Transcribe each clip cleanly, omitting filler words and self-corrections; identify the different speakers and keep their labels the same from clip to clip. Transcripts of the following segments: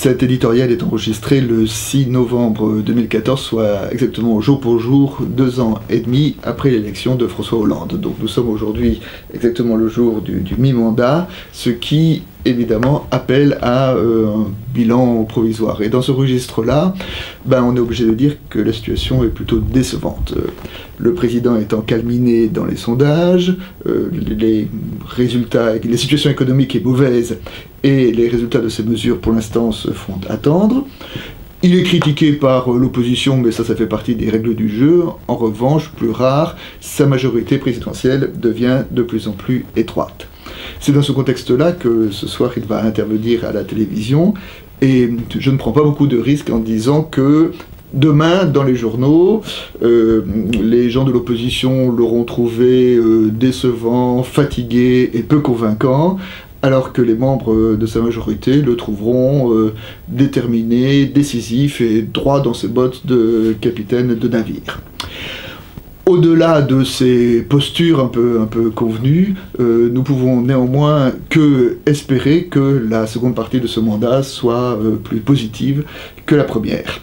Speaker 1: Cet éditorial est enregistré le 6 novembre 2014, soit exactement jour pour jour, 2 ans et demi après l'élection de François Hollande. Donc nous sommes aujourd'hui exactement le jour du mi-mandat, ce qui évidemment appelle à un bilan provisoire. Et dans ce registre-là, on est obligé de dire que la situation est plutôt décevante. Le président étant calminé dans les sondages, les résultats, la situation économique est mauvaise et les résultats de ces mesures pour l'instant se font attendre. Il est critiqué par l'opposition, mais ça fait partie des règles du jeu. En revanche, plus rare, sa majorité présidentielle devient de plus en plus étroite. C'est dans ce contexte-là que ce soir il va intervenir à la télévision, et je ne prends pas beaucoup de risques en disant que demain, dans les journaux, les gens de l'opposition l'auront trouvé décevant, fatigué et peu convaincant, alors que les membres de sa majorité le trouveront déterminé, décisif et droit dans ses bottes de capitaine de navire. Au-delà de ces postures un peu convenues, nous pouvons néanmoins que espérer que la seconde partie de ce mandat soit plus positive que la première.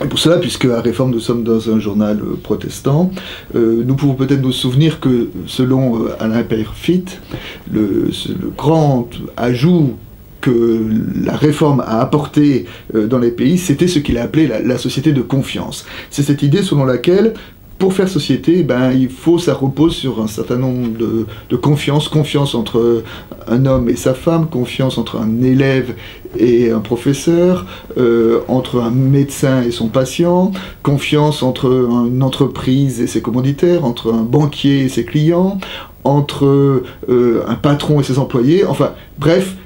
Speaker 1: Et pour cela, puisque à Réforme nous sommes dans un journal protestant, nous pouvons peut-être nous souvenir que selon Alain Peyrefitte, le grand ajout que la réforme a apporté dans les pays, c'était ce qu'il a appelé la société de confiance. C'est cette idée selon laquelle, pour faire société, ça repose sur un certain nombre de confiance entre un homme et sa femme, confiance entre un élève et un professeur, entre un médecin et son patient, confiance entre une entreprise et ses commanditaires, entre un banquier et ses clients, entre un patron et ses employés, enfin bref,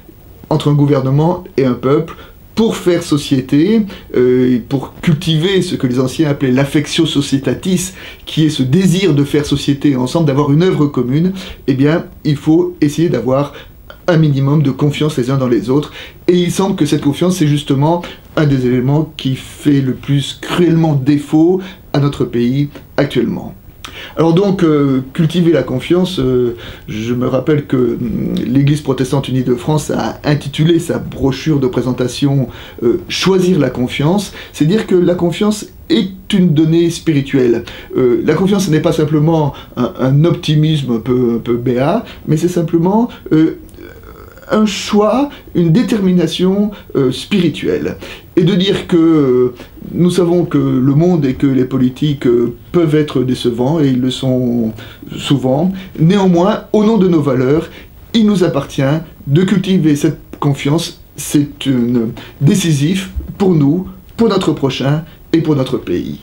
Speaker 1: entre un gouvernement et un peuple, pour faire société, pour cultiver ce que les anciens appelaient l'affectio societatis, qui est ce désir de faire société ensemble, d'avoir une œuvre commune, il faut essayer d'avoir un minimum de confiance les uns dans les autres. Et il semble que cette confiance, c'est justement un des éléments qui fait le plus cruellement défaut à notre pays actuellement. Alors donc, cultiver la confiance, je me rappelle que l'Église protestante unie de France a intitulé sa brochure de présentation « Choisir la confiance », c'est dire que la confiance est une donnée spirituelle. La confiance, ce n'est pas simplement un optimisme un peu béat, mais c'est simplement un choix, une détermination spirituelle. Et de dire que nous savons que le monde et que les politiques peuvent être décevants, et ils le sont souvent. Néanmoins, au nom de nos valeurs, il nous appartient de cultiver cette confiance. C'est décisif pour nous, pour notre prochain et pour notre pays.